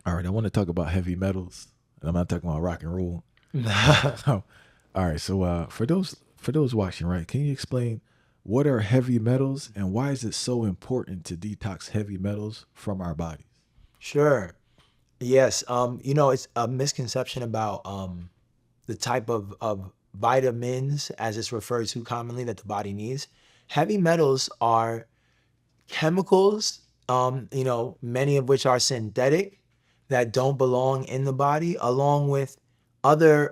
All right, I want to talk about heavy metals, and I'm not talking about rock and roll. So, all right, so for those watching, right, can you explain what are heavy metals and why is it so important to detox heavy metals from our bodies? Sure. Yes. It's a misconception about the type of vitamins, as it's referred to commonly, that the body needs. Heavy metals are chemicals, many of which are synthetic that don't belong in the body, along with other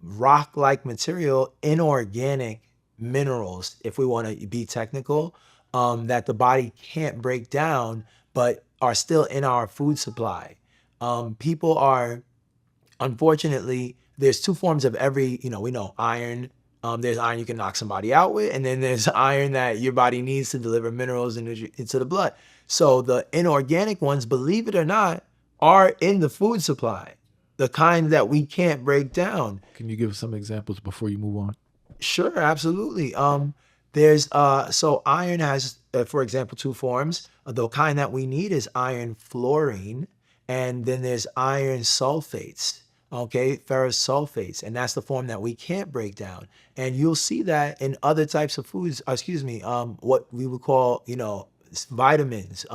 rock-like material, inorganic minerals, if we want to be technical, that the body can't break down, but are still in our food supply. People are Unfortunately, there's two forms of every, we know iron. There's iron you can knock somebody out with, and then there's iron that your body needs to deliver minerals into the blood. So the inorganic ones, believe it or not, are in the food supply, the kind that we can't break down. Can you give some examples before you move on? Sure, absolutely. There's so iron has, for example, two forms. The kind that we need is iron fluorine, and then there's iron sulfates. Okay, ferrous sulfates, and that's the form that we can't break down. And you'll see that in other types of foods. Excuse me, what we would call, vitamins.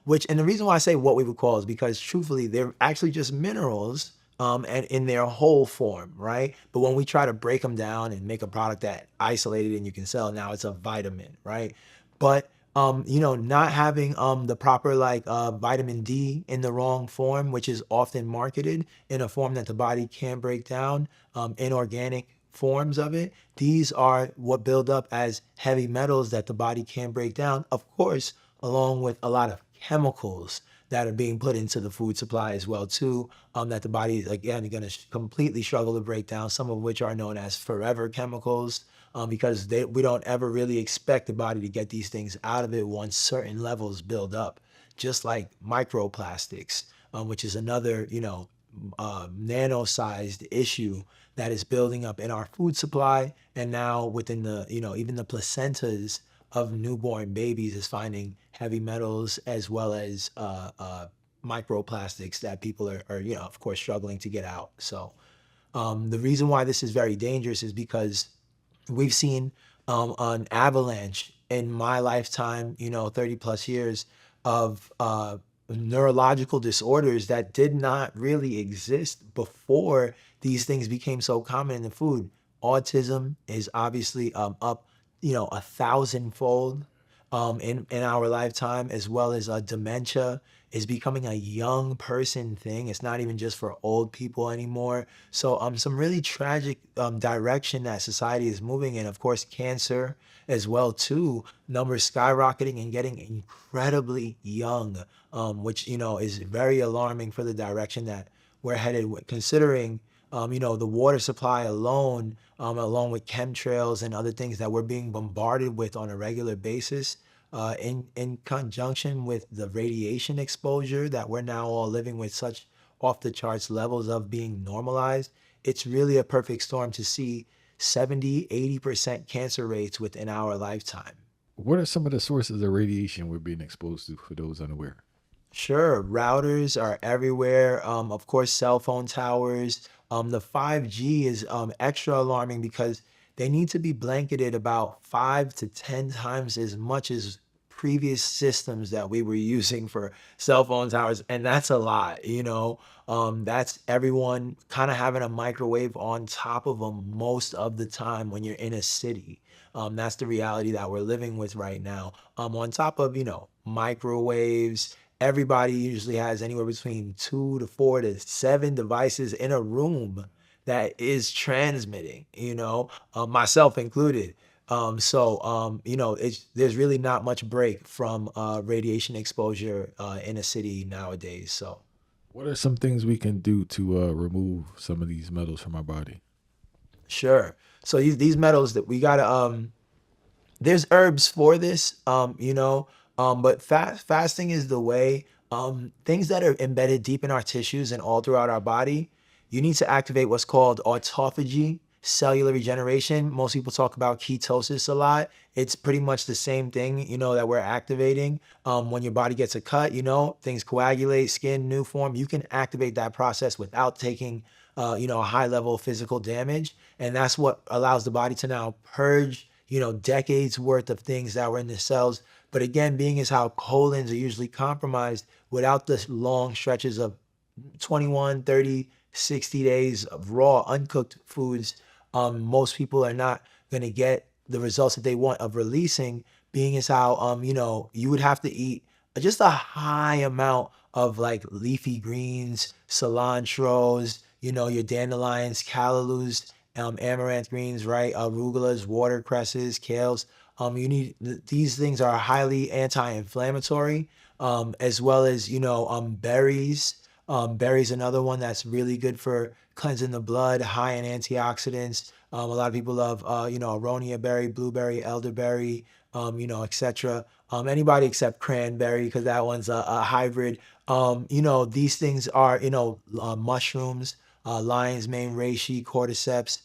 Which, and the reason why I say what we would call is because truthfully, they're actually just minerals and in their whole form, right? But when we try to break them down and make a product that isolated and you can sell, now it's a vitamin, right? But not having the proper like vitamin D in the wrong form, which is often marketed in a form that the body can't break down, inorganic forms of it. These are what build up as heavy metals that the body can't break down, of course, along with a lot of chemicals that are being put into the food supply as well too, that the body is again going to completely struggle to break down, some of which are known as forever chemicals, because we don't ever really expect the body to get these things out of it once certain levels build up, just like microplastics, which is another, nano-sized issue that is building up in our food supply, and now within the, even the placentas of newborn babies is finding heavy metals as well as microplastics that people are, of course, struggling to get out. So the reason why this is very dangerous is because we've seen an avalanche in my lifetime, 30 plus years of neurological disorders that did not really exist before these things became so common in the food. Autism is obviously up, 1,000-fold in our lifetime, as well as dementia is becoming a young person thing. It's not even just for old people anymore. So some really tragic direction that society is moving in. Of course, cancer as well too. Numbers skyrocketing and getting incredibly young, which is very alarming for the direction that we're headed. Considering the water supply alone, along with chemtrails and other things that we're being bombarded with on a regular basis, in conjunction with the radiation exposure that we're now all living with such off the charts levels of being normalized, it's really a perfect storm to see 70, 80% cancer rates within our lifetime. What are some of the sources of radiation we're being exposed to for those unaware? Sure, routers are everywhere. Of course, cell phone towers. The 5G is extra alarming because they need to be blanketed about 5 to 10 times as much as previous systems that we were using for cell phone towers, and that's a lot. That's everyone kind of having a microwave on top of them most of the time when you're in a city. That's the reality that we're living with right now. On top of microwaves, everybody usually has anywhere between 2 to 4 to 7 devices in a room that is transmitting, myself included. There's really not much break from radiation exposure in a city nowadays. So, What are some things we can do to remove some of these metals from our body? sure. So these metals that we gotta there's herbs for this, but fasting is the way. Things that are embedded deep in our tissues and all throughout our body, you need to activate what's called autophagy. cellular regeneration. Most people talk about ketosis a lot. It's pretty much the same thing, that we're activating. When your body gets a cut, things coagulate, skin, new form. You can activate that process without taking, a high level of physical damage. And that's what allows the body to now purge, decades worth of things that were in the cells. But again, being as how colons are usually compromised without the long stretches of 21, 30, 60 days of raw, uncooked foods, most people are not going to get the results that they want of releasing, being as how, you would have to eat just a high amount of like leafy greens, cilantros, your dandelions, callalus, amaranth greens, right? Arugulas, watercresses, kales. These things are highly anti-inflammatory, as well as, berries. Berries another one that's really good for cleansing the blood, high in antioxidants. A lot of people love, aronia berry, blueberry, elderberry, etc. Anybody except cranberry because that one's a hybrid. These things are, mushrooms, lion's mane, reishi, cordyceps.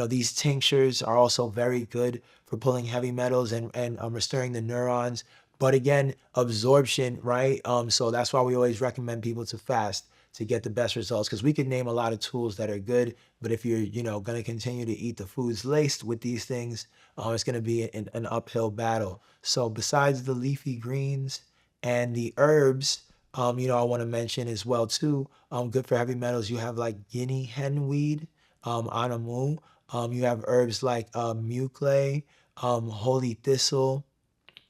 These tinctures are also very good for pulling heavy metals and restoring the neurons. But again, absorption, right? So that's why we always recommend people to fast to get the best results because we could name a lot of tools that are good, but if you're, going to continue to eat the foods laced with these things, it's going to be an uphill battle. So besides the leafy greens and the herbs, I want to mention as well too, good for heavy metals. You have like guinea hen weed, anamu. You have herbs like muclay, holy thistle.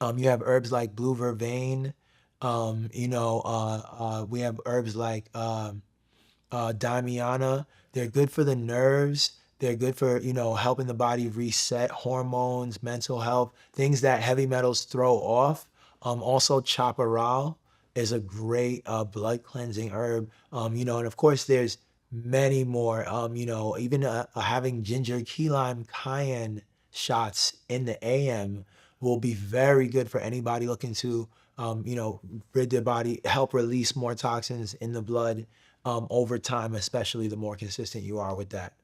You have herbs like blue vervain. We have herbs like Damiana. They're good for the nerves. They're good for, helping the body reset hormones, mental health, things that heavy metals throw off. Also, chaparral is a great blood cleansing herb. And of course, there's many more. Even having ginger, key lime, cayenne shots in the AM will be very good for anybody looking to, rid their body, help release more toxins in the blood over time, especially the more consistent you are with that.